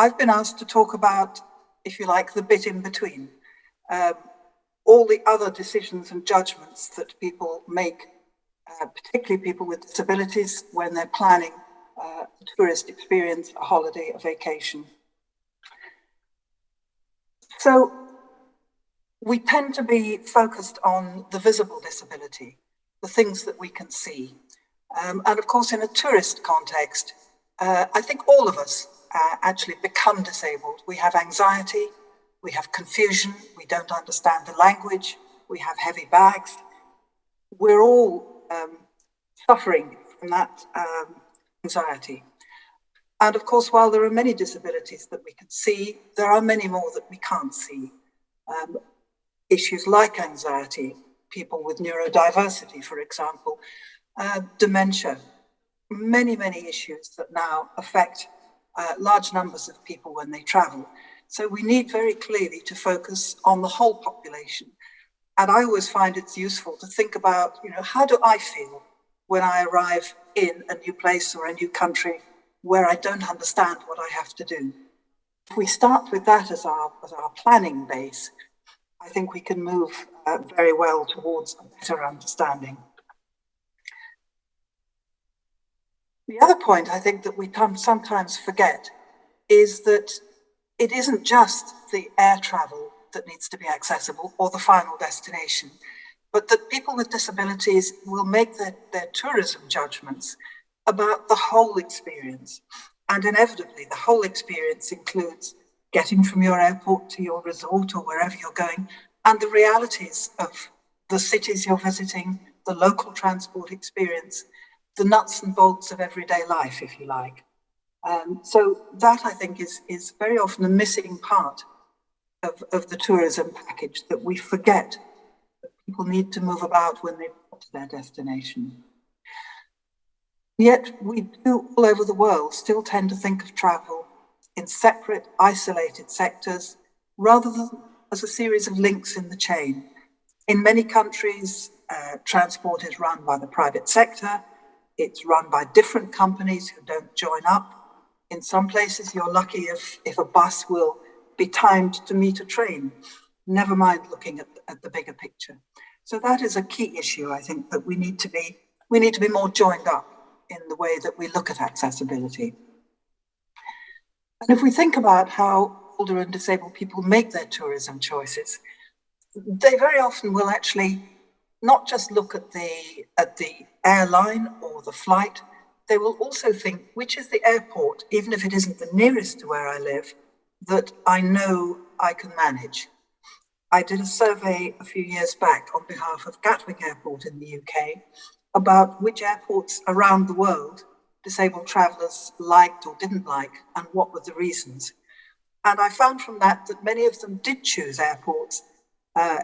I've been asked to talk about, if you like, the bit in between. Um, all the other decisions and judgments that people make, particularly people with disabilities, when they're planning a tourist experience, a holiday, a vacation. So we tend to be focused on the visible disability, the things that we can see. And of course, in a tourist context, I think all of us actually become disabled. We have anxiety, we have confusion, we don't understand the language, we have heavy bags. We're all suffering from that anxiety. And of course, while there are many disabilities that we can see, there are many more that we can't see. Issues like anxiety, people with neurodiversity, for example, dementia, many issues that now affect large numbers of people when they travel. So we need very clearly to focus on the whole population. And I always find it's useful to think about, how do I feel when I arrive in a new place or a new country where I don't understand what I have to do? If we start with that as our planning base, I think we can move very well towards a better understanding. The other point I think that we sometimes forget is that it isn't just the air travel that needs to be accessible or the final destination, but that people with disabilities will make their tourism judgments about the whole experience. And inevitably, the whole experience includes getting from your airport to your resort or wherever you're going, and the realities of the cities you're visiting, the local transport experience, the nuts and bolts of everyday life, if you like. So that, I think, is very often a missing part of the tourism package, that we forget that people need to move about when they get to their destination. Yet we do, all over the world, still tend to think of travel in separate, isolated sectors, rather than as a series of links in the chain. In many countries, transport is run by the private sector. It's run by different companies who don't join up. In some places, you're lucky if a bus will be timed to meet a train, never mind looking at the bigger picture. So that is a key issue, I think, that we need to be more joined up in the way that we look at accessibility. And if we think about how older and disabled people make their tourism choices, they very often will actually not just look at the airline or the flight, they will also think, which is the airport, even if it isn't the nearest to where I live, that I know I can manage. I did a survey a few years back on behalf of Gatwick Airport in the UK about which airports around the world disabled travellers liked or didn't like, and what were the reasons. And I found from that many of them did choose airports,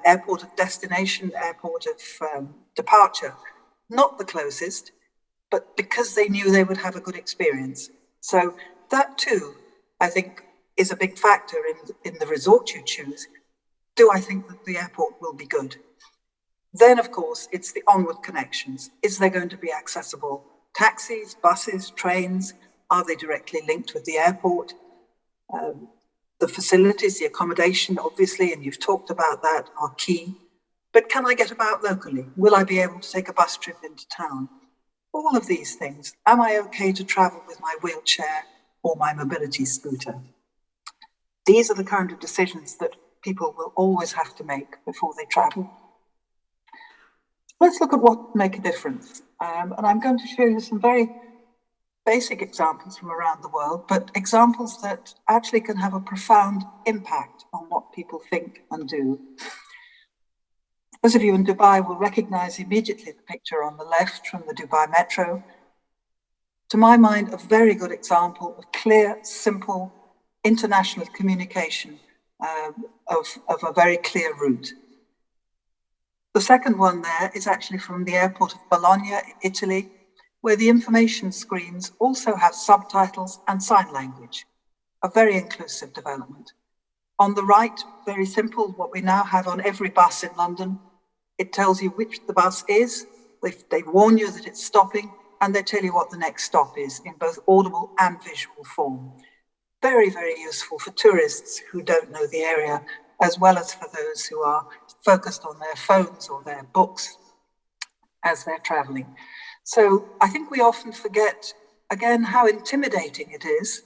airport of destination, airport of departure, not the closest, but because they knew they would have a good experience. So that too, I think, is a big factor in the resort you choose. Do I think that the airport will be good? Then, of course, it's the onward connections. Is there going to be accessible taxis, buses, trains? Are they directly linked with the airport? The facilities, the accommodation, obviously, and you've talked about that, are key. But can I get about locally? Will I be able to take a bus trip into town? All of these things. Am I okay to travel with my wheelchair or my mobility scooter? These are the kind of decisions that people will always have to make before they travel. Let's look at what make a difference. And I'm going to show you some very basic examples from around the world, but examples that actually can have a profound impact on what people think and do. Those of you in Dubai will recognize immediately the picture on the left from the Dubai Metro. To my mind, a very good example of clear, simple, international communication of a very clear route. The second one there is actually from the airport of Bologna, Italy, where the information screens also have subtitles and sign language, a very inclusive development. On the right, very simple, what we now have on every bus in London. It tells you which the bus is, they warn you that it's stopping, and they tell you what the next stop is in both audible and visual form. very, very useful for tourists who don't know the area, as well as for those who are focused on their phones or their books as they're traveling. So I think we often forget, again, how intimidating it is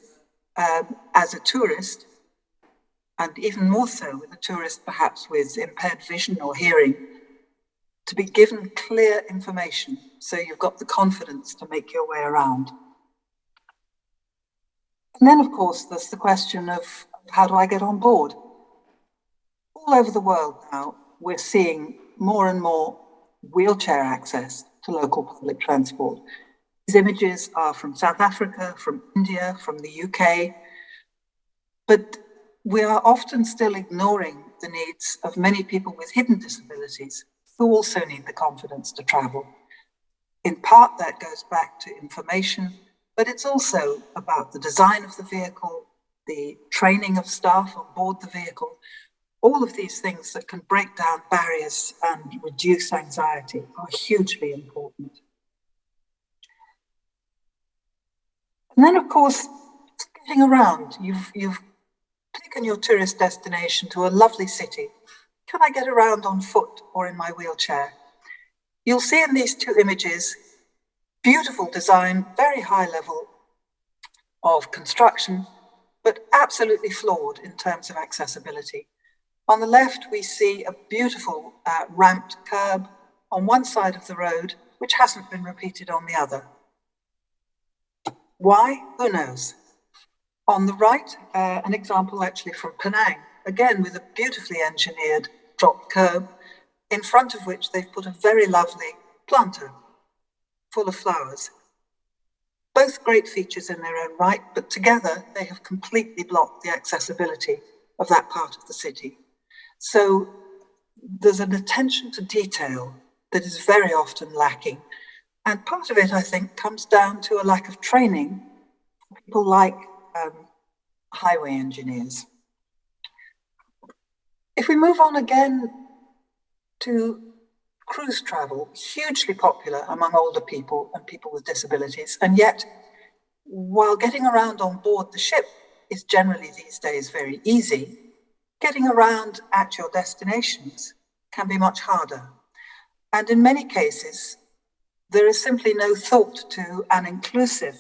as a tourist, and even more so with a tourist perhaps with impaired vision or hearing, to be given clear information so you've got the confidence to make your way around. And then, of course, there's the question of how do I get on board? All over the world now, we're seeing more and more wheelchair access to local public transport. These images are from South Africa, from India, from the UK, but we are often still ignoring the needs of many people with hidden disabilities who also need the confidence to travel. In part, that goes back to information, but it's also about the design of the vehicle, the training of staff on board the vehicle, all of these things that can break down barriers and reduce anxiety are hugely important. And then, of course, getting around. You've taken your tourist destination to a lovely city. Can I get around on foot or in my wheelchair? You'll see in these two images, beautiful design, very high level of construction, but absolutely flawed in terms of accessibility. On the left, we see a beautiful ramped curb on one side of the road, which hasn't been repeated on the other. Why? Who knows? On the right, an example actually from Penang, again with a beautifully engineered drop curb, in front of which they've put a very lovely planter full of flowers. Both great features in their own right, but together they have completely blocked the accessibility of that part of the city. So there's an attention to detail that is very often lacking. And part of it, I think, comes down to a lack of training for people like highway engineers. If we move on again to cruise travel, hugely popular among older people and people with disabilities, and yet while getting around on board the ship is generally these days very easy, getting around at your destinations can be much harder. And in many cases, there is simply no thought to an inclusive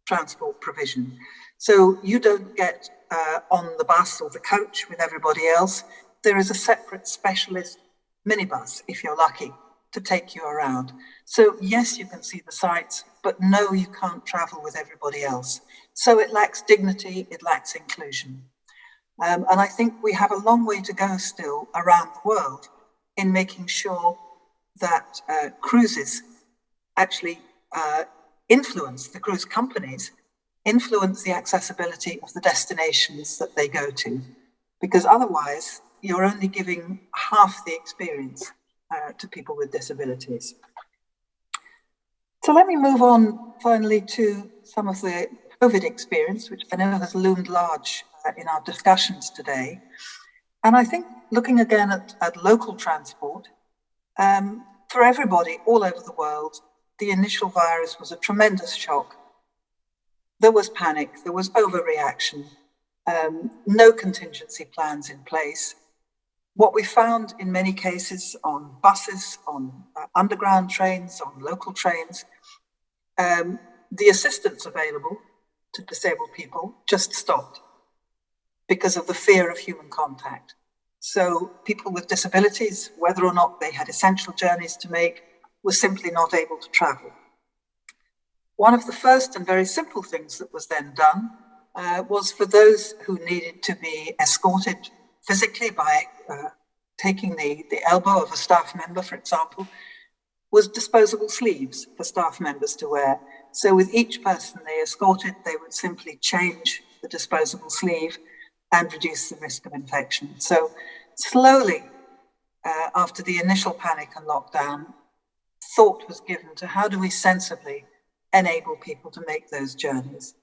transport provision. So you don't get on the bus or the coach with everybody else. There is a separate specialist minibus, if you're lucky, to take you around. So yes, you can see the sights, but no, you can't travel with everybody else. So it lacks dignity, it lacks inclusion. And I think we have a long way to go still around the world in making sure that cruises actually influence, the cruise companies influence the accessibility of the destinations that they go to, because otherwise you're only giving half the experience to people with disabilities. So let me move on finally to some of the COVID experience, which I know has loomed large in our discussions today. And I think looking again at local transport, for everybody all over the world, the initial virus was a tremendous shock. There was panic, there was overreaction, no contingency plans in place. What we found in many cases on buses, on underground trains, on local trains, the assistance available to disabled people just stopped because of the fear of human contact. So people with disabilities, whether or not they had essential journeys to make, were simply not able to travel. One of the first and very simple things that was then done was for those who needed to be escorted physically by taking the elbow of a staff member, for example, was disposable sleeves for staff members to wear. So with each person they escorted, they would simply change the disposable sleeve and reduce the risk of infection. So slowly, after the initial panic and lockdown, thought was given to how do we sensibly enable people to make those journeys.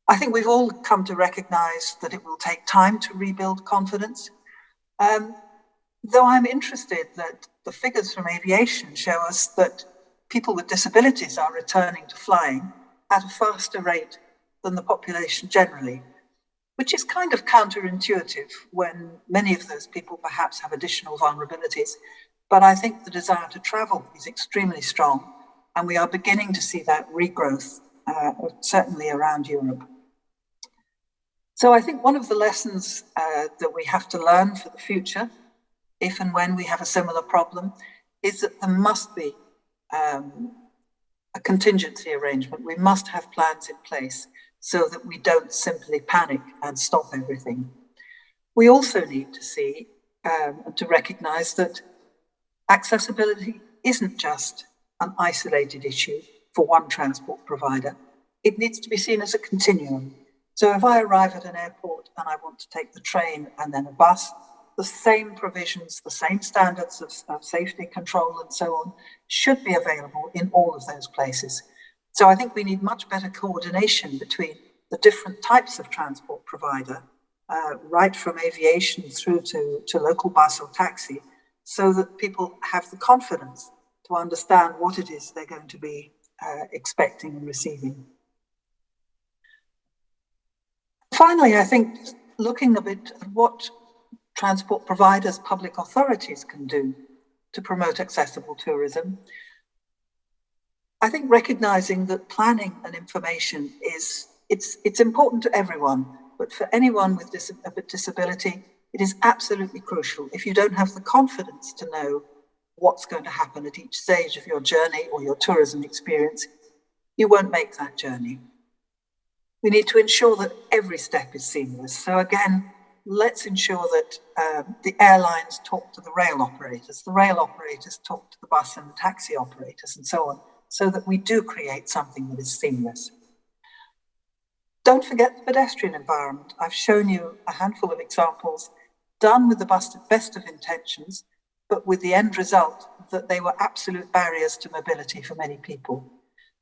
I think we've all come to recognize that it will take time to rebuild confidence, though I'm interested that the figures from aviation show us that people with disabilities are returning to flying at a faster rate than the population generally, which is kind of counterintuitive when many of those people perhaps have additional vulnerabilities. But I think the desire to travel is extremely strong, and we are beginning to see that regrowth, certainly around Europe. So I think one of the lessons that we have to learn for the future, if and when we have a similar problem, is that there must be a contingency arrangement. We must have plans in place so that we don't simply panic and stop everything. We also need to see and to recognize that accessibility isn't just an isolated issue for one transport provider. It needs to be seen as a continuum. So if I arrive at an airport and I want to take the train and then a bus, the same provisions, the same standards of safety control and so on should be available in all of those places. So I think we need much better coordination between the different types of transport provider, right from aviation through to local bus or taxi, so that people have the confidence to understand what it is they're going to be expecting and receiving. Finally, I think looking a bit at what transport providers, public authorities can do to promote accessible tourism, I think recognizing that planning and information it's important to everyone, but for anyone with a disability, it is absolutely crucial. If you don't have the confidence to know what's going to happen at each stage of your journey or your tourism experience, you won't make that journey. We need to ensure that every step is seamless. So again, let's ensure that the airlines talk to the rail operators talk to the bus and the taxi operators and so on, so that we do create something that is seamless. Don't forget the pedestrian environment. I've shown you a handful of examples done with the best of intentions, but with the end result that they were absolute barriers to mobility for many people.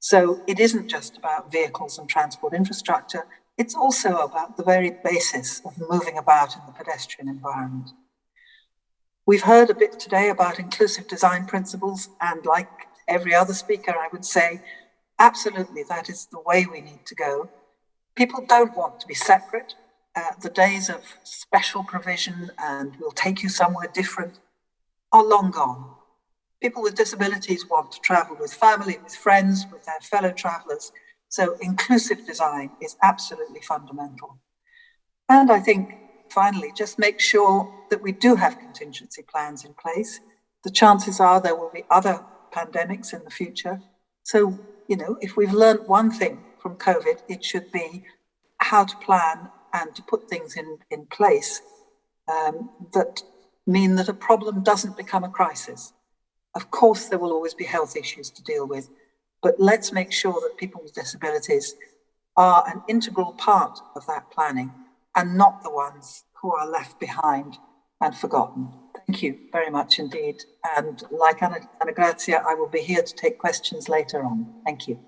So it isn't just about vehicles and transport infrastructure, it's also about the very basis of moving about in the pedestrian environment. We've heard a bit today about inclusive design principles, and like every other speaker, I would say, absolutely, that is the way we need to go. People don't want to be separate. The days of special provision and we'll take you somewhere different are long gone. People with disabilities want to travel with family, with friends, with their fellow travelers. So inclusive design is absolutely fundamental. And I think, finally, just make sure that we do have contingency plans in place. The chances are there will be other pandemics in the future. So, if we've learned one thing from COVID, it should be how to plan and to put things in place that mean that a problem doesn't become a crisis. Of course, there will always be health issues to deal with, but let's make sure that people with disabilities are an integral part of that planning and not the ones who are left behind and forgotten. Thank you very much indeed. And like Anna Grazia, I will be here to take questions later on. Thank you.